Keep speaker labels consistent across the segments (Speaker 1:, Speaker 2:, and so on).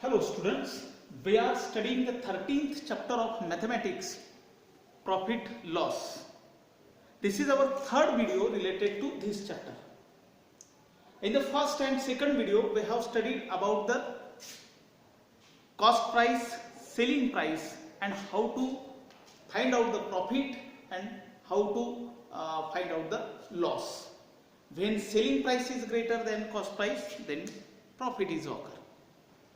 Speaker 1: Hello students, we are studying the 13th chapter of mathematics, profit loss. This is our third video related to this chapter. In the first and second video, we have studied about the cost price, selling price, and how to find out the profit and how to find out the loss. When selling price is greater than cost price, then profit is occur.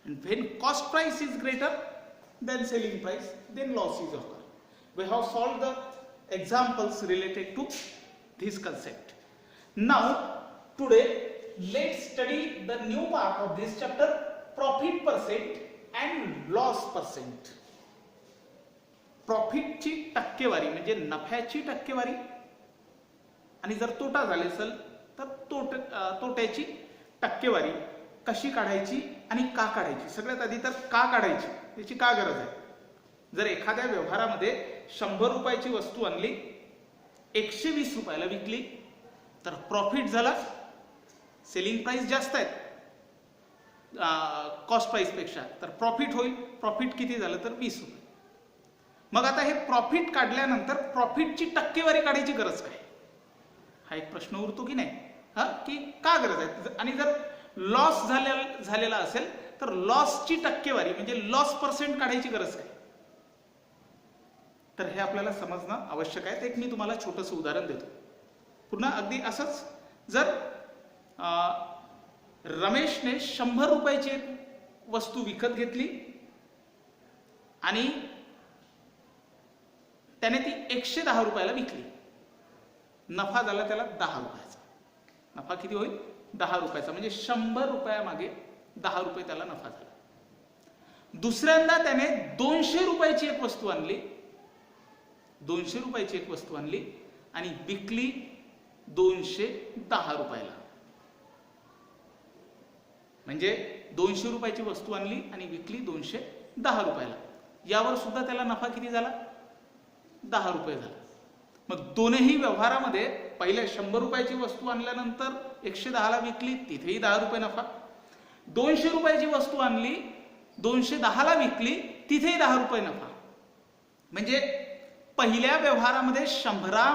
Speaker 1: And when cost price is greater than selling price, then loss is occur. We have solved the examples related to this concept. Now, today, let's study the new part of this chapter, profit percent and loss percent. Profit ची टक्केवारी म्हणजे नफ्याची टक्केवारी आणि जर तोटा झाला असेल तर तोट्याची टक्केवारी कशी काढायची आणि का काढायची. सगळ्यात आधी तर का काढायची याची का गरज आहे. जर एखाद्या व्यवहारामध्ये 100 रुपयाची वस्तू आणली 120 रुपयाला विकली तर प्रॉफिट झाला. सेलिंग प्राइस जास्त आहे कॉस्ट प्राइस पेक्षा, तर प्रॉफिट होईल. प्रॉफिट किती झालं तर 20 रुपये. मग आता हे प्रॉफिट काढल्यानंतर प्रॉफिटची टक्केवारी काढायची गरज काय, हा एक प्रश्न उरतो की नाही. की का गरज आहे. आणि जर लॉस झालेला असेल तर लॉसची टक्केवारी म्हणजे लॉस पर्सेंट काढायची गरज काय. तर हे आपल्याला समजणं आवश्यक आहे. एक मी तुम्हाला छोटंसं उदाहरण देतो. पुन्हा अगदी असंच, जर रमेशने 100 रुपयाची एक वस्तू विकत घेतली आणि त्याने ती 110 रुपयाला विकली, नफा झाला त्याला 10 रुपयाचा. नफा किती होईल 10 रुपयाचा, म्हणजे 100 रुपयामागे 10 रुपये त्याला नफा झाला. दुसऱ्यांदा त्याने 200 रुपयाची एक वस्तू आणली, 200 रुपयाची एक वस्तू आणली आणि विकली 210 रुपयाला. म्हणजे 200 रुपयाची वस्तू आणली आणि विकली 210 रुपयाला. यावर सुद्धा त्याला नफा किती झाला 10 रुपये झाला. मग दोन्ही व्यवहारामध्ये पहिल्या 100 रुपयाची वस्तू आणल्यानंतर 110 ला विकली, तिथेही 10 रुपये नफा. 200 रुपयाची वस्तू आणली 210 ला विकली, तिथेही 10 रुपये नफा. म्हणजे पहिल्या व्यवहारामध्ये 100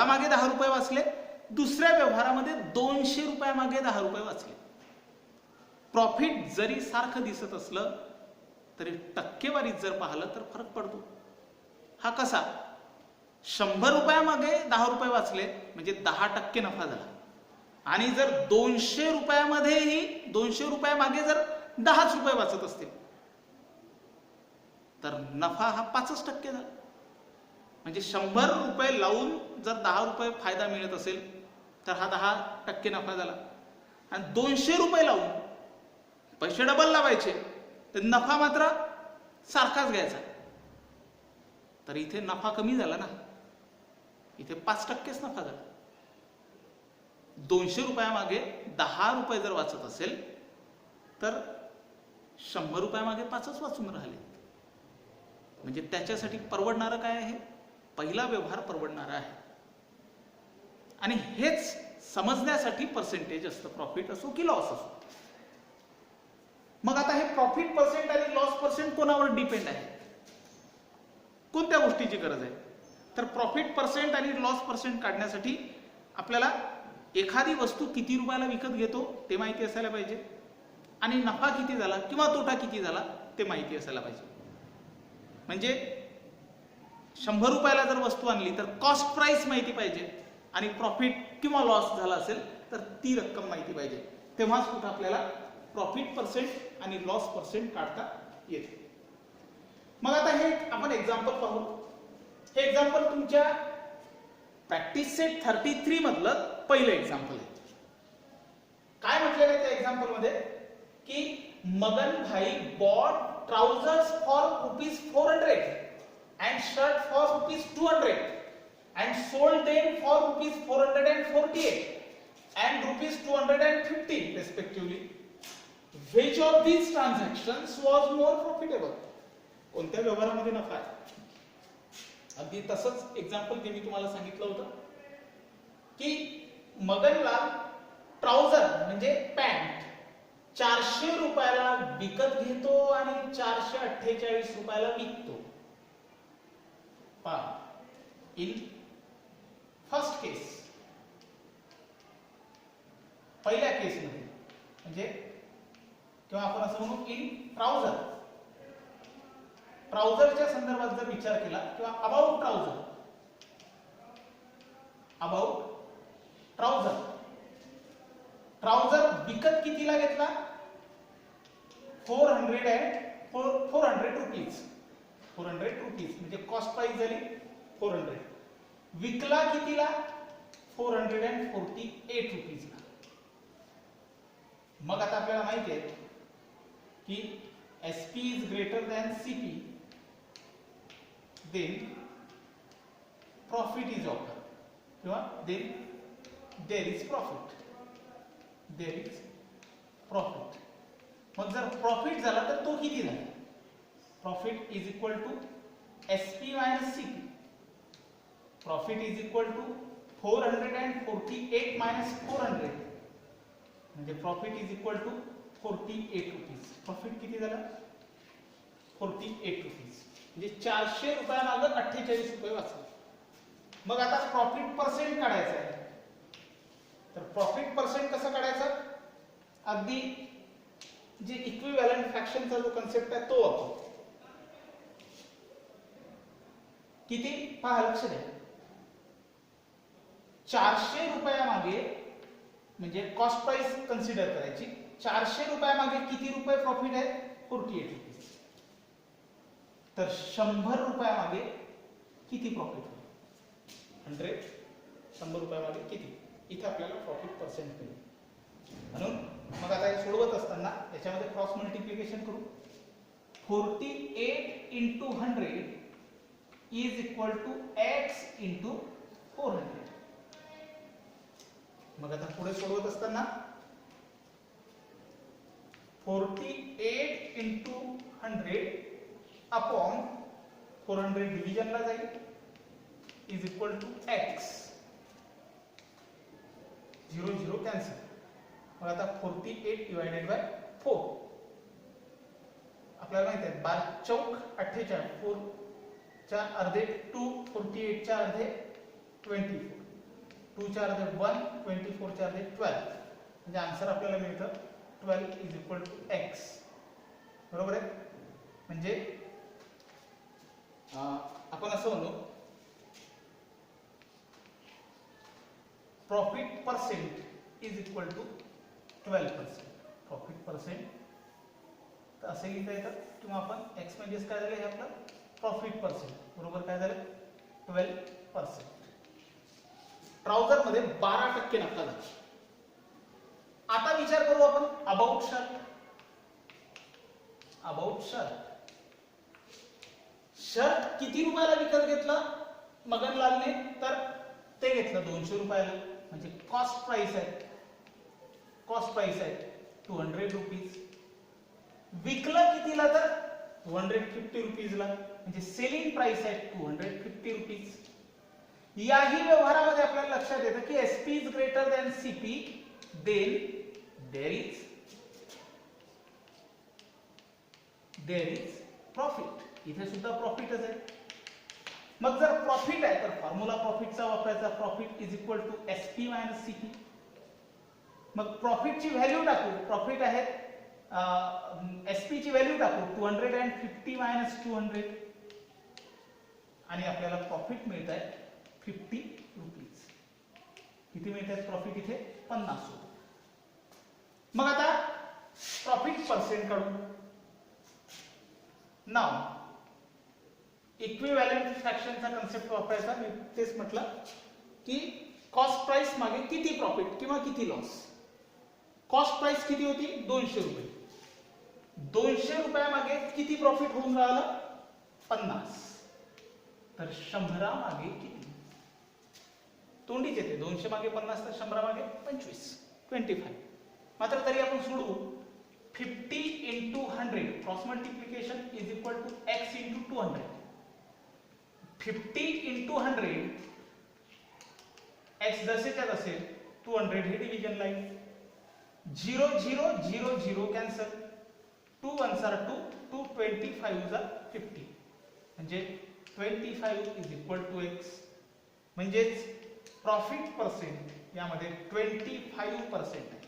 Speaker 1: मागे 10 रुपये वाचले, दुसऱ्या व्यवहारामध्ये 200 रुपयामागे 10 रुपये वाचले. प्रॉफिट जरी सारखं दिसत असलं तरी टक्केवारीत जर पाहिलं तर फरक पडतो. हा कसा, 100 रुपयामागे 10 रुपये वाचले म्हणजे 10% नफा झाला. आणि जर 200 रुपयामध्येही 200 रुपयामागे जर 10 रुपये वाचत असतील तर नफा हा 5% झाला. म्हणजे 100 रुपये लावून जर 10 रुपये फायदा मिळत असेल तर हा 10% नफा झाला. आणि 200 रुपये लावून पैसे डबल लावायचे तर नफा मात्र सारखाच घ्यायचा, तर इथे नफा कमी झाला ना, इथे 5%च नफा झाला. 200 रुपयामागे 10 रुपये जर वाचत असेल तर 100 रुपयामागे 5च वाचून राहिले. म्हणजे त्याच्यासाठी परवडणारं काय आहे, पहिला व्यवहार परवडणारा आहे. आणि हेच समजण्यासाठी पर्सेंटेज असतं, प्रॉफिट असो की लॉस असो. मग आता हे प्रॉफिट पर्सेंट आणि लॉस पर्सेंट कोणावर डिपेंड आहे, कोणत्या गोष्टीची गरज आहे. तर प्रॉफिट पर्सेंट आणि लॉस पर्सेंट काढण्यासाठी आपल्याला एखादी वस्तू किती रुपयाला विकत घेतो ते माहिती असायला पाहिजे, आणि नफा किती झाला किंवा तोटा किती झाला ते माहिती असायला पाहिजे. म्हणजे 100 रुपयाला जर वस्तू आणली तर कॉस्ट प्राइस माहिती पाहिजे आणि प्रॉफिट किंवा लॉस झाला असेल तर ती रक्कम माहिती पाहिजे. तेव्हाच कुठं आपल्याला प्रॉफिट पर्सेंट आणि लॉस पर्सेंट काढता येते. मग आता हे आपण एक्झाम्पल पाहू. हे एक्झाम्पल तुमच्या प्रॅक्टिस सेट 33 मधलं पहिलं एक्झाम्पल आहे. काय म्हटलेलं आहे त्या एक्झाम्पल मध्ये की मगन भाई bought trousers for ₹400 and shirt for ₹200 and sold them for ₹448 and ₹250 respectively. Which of these transactions was more profitable? कोणत्या व्यवहारामध्ये नफा आहे. अगदी तसंच एक्झाम्पल जे मी तुम्हाला सांगितलं होतं की मगनला ट्राउझर म्हणजे पॅन्ट 400 रुपयाला विकत घेतो आणि 448 रुपयाला विकतो. पहा, इन फर्स्ट केस, पहिल्या केसमध्ये म्हणजे किंवा आपण असं म्हणू इन ट्राउझरच्या संदर्भात जर विचार केला किंवा अबाउट ट्राउझर विकत कितीला घेतला? 400 रुपीज. 400 रुपीज म्हणजे कॉस्ट प्राइस झाली 400. विकला कितीला? 448 रुपीजला. मग आता आपल्याला माहिती आहे की SP is greater than CP, then profit is occur किंवा देन देर इज प्रॉफिट. मग जर प्रॉफिट झाला तर तो किती झाला? Profit is equal to SP minus CP. Profit is equal to 448 minus 400 म्हणजे profit is equal to 48 rupees. Profit किती झाला? 48 रुपीज. म्हणजे 400 रुपयामागं 48 रुपये वाचले. मग आता प्रॉफिट पर्सेंट काढायचा आहे. तर प्रॉफिट पर्सेंट कसं काढायचं? अगदी जे इक्विव्हॅलंट फ्रॅक्शनचा जो कन्सेप्ट आहे तो वापरू. किती? पहा, लक्ष द्या. 400 रुपयामागे म्हणजे कॉस्ट प्राइस कन्सिडर करायची. 400 रुपयामागे किती रुपये प्रॉफिट आहे? 48 रुपीज. तर 100 रुपयामागे किती प्रॉफिट होईल? 100 रुपयामागे किती? इथे आपल्याला प्रॉफिट पर्सेंट मिळेल. म्हणून मग आता हे सोडवत असताना याच्यामध्ये क्रॉस मल्टिप्लिकेशन करू. 48 into 100 is equal to x into 400. मग आता पुढे सोडवत असताना 48 into 100 अपॉन 400 डिव्हिजनला जाईल is equal to x. 0 0 cancel. मग आता 48 डिवायडेड बाय 4. आपल्याला माहिती आहे 12 चौक 48. 4 च्या अर्धे 2, 48 च्या अर्धे 24, 2 च्या अर्धे 1, 24 च्या अर्धे 12. म्हणजे आन्सर आपल्याला मिळतं 12 इज इक्वल टू x. बरोबर आहे? म्हणजे आपण असं म्हणू profit percent is equal to 12%. Profit percent तर असे लिहिता येतं किंवा आपण x म्हणजेच काय झालं? हे आपलं प्रॉफिट पर्सेंट. बरोबर काय झालं? 12%. ट्राउझर मध्ये 12% नफा झाला. आता विचार करू आपण अबाउट शर्ट. शर्ट किती रुपयाला विकत घेतला मगनलालने? तर ते घेतलं 200 रुपयाला. म्हणजे कॉस्ट प्राइस आहे 200 रुपीज. विकलं कितीला? तर 250 रुपीजला. म्हणजे सेलिंग प्राइस आहे 250 रुपीज. याही व्यवहारामध्ये आपल्याला लक्षात येतं की SP is greater than CP, then there is profit. इथे सुद्धा प्रॉफिटच आहे. मग जर प्रॉफिट आहे तर फॉर्म्युला प्रॉफिटचा वापरायचा. Profit is equal to SP minus CP. मग प्रॉफिटची व्हॅल्यू टाकू. प्रॉफिट आहे SP ची व्हॅल्यू टाकू 250 मायनस 200 आणि आपल्याला प्रॉफिट मिळत आहे 50 रुपीज. किती मिळत आहेत प्रॉफिट? इथे 50 रुपये. मग आता प्रॉफिट पर्सेंट काढू. नाव इक्विव्हॅलंट फ्रॅक्शनचा कन्सेप्ट वापरायचा. मी तेच म्हटलं की कॉस्ट प्राइस मागे किती प्रॉफिट किंवा किती लॉस. कॉस्ट प्राइस किती होती? 200 रुपये. 200 रुपयामागे किती प्रॉफिट होऊन राहिला? 50. तर 100 मागे किती? तोंडीच येते. 200 मागे 50 तर 100 मागे 25. मात्र तरी आपण सोडवू. 50 into 100 cross multiplication is equal to x into 200. 50 into 100 x जसेच्या तसे 200 हे division line. 0 0 0 0 cancel, 2 1s are 2, 2 25s are 50, म्हणजे 25 इज इक्वल टू x, म्हणजेच प्रॉफिट पर्सेंट यामध्ये 25% आहे.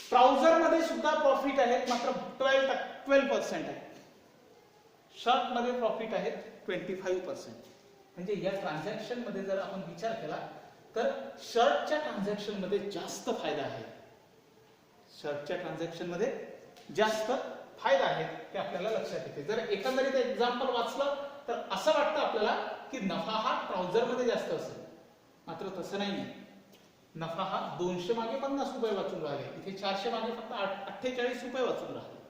Speaker 1: ट्राउझर मध्ये सुद्धा प्रॉफिट आहेत, मात्र 12% आहे. शर्ट मध्ये प्रॉफिट आहेत 25%. म्हणजे या ट्रान्झॅक्शन मध्ये जर आपण विचार केला तर शर्टच्या ट्रान्झॅक्शन मध्ये जास्त फायदा आहे. शर्टच्या ट्रान्झॅक्शन मध्ये जास्त फायदा आहे हे आपल्याला लक्षात येते. जर एकंदरीत एक्झाम्पल वाचलं तर असं वाटतं आपल्याला की नफा हा ट्राउझर मध्ये जास्त असेल, मात्र तसं नाही. नफा हा 200 मागे 50 रुपये वाचून राहिले, इथे 400 मागे फक्त 48 रुपये वाचून राहिले.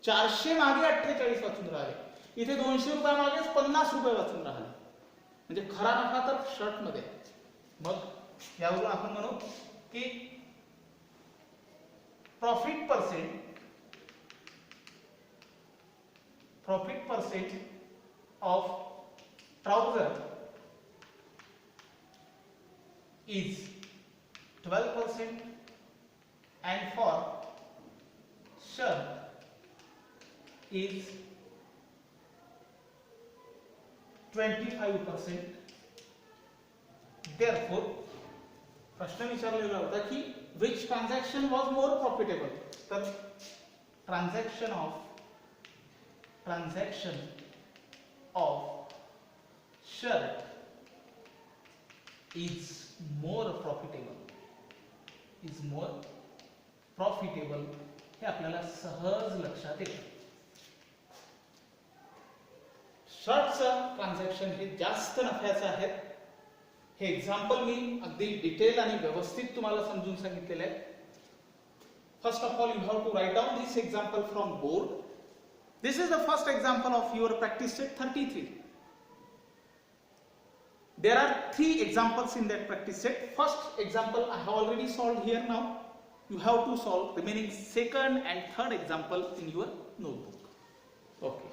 Speaker 1: 400 मागे 48 वाचून राहिले, इथे 200 रुपया मागेच 50 रुपये वाचून राहिले. म्हणजे खरा नफा तर शर्ट मध्ये. मग यावरून आपण म्हणू की profit percent of trouser is 12% and for shirt is 25%. Therefore प्रश्न विचारलेला होता की which transaction was more profitable, तर transaction of shirt is more profitable हे आपल्याला सहज लक्षात येतं. शर्टचं ट्रान्झॅक्शन हे जास्त नफ्याचं आहे. हे एक्झाम्पल मी अगदी डिटेल आणि व्यवस्थित तुम्हाला समजून सांगितलेलं आहे. First of all, you have to write down this example from board. This is the first example of your practice set 33. There are 3 examples in that practice set. First example I have already solved here. Now you have to solve remaining second and third example in your notebook. Okay.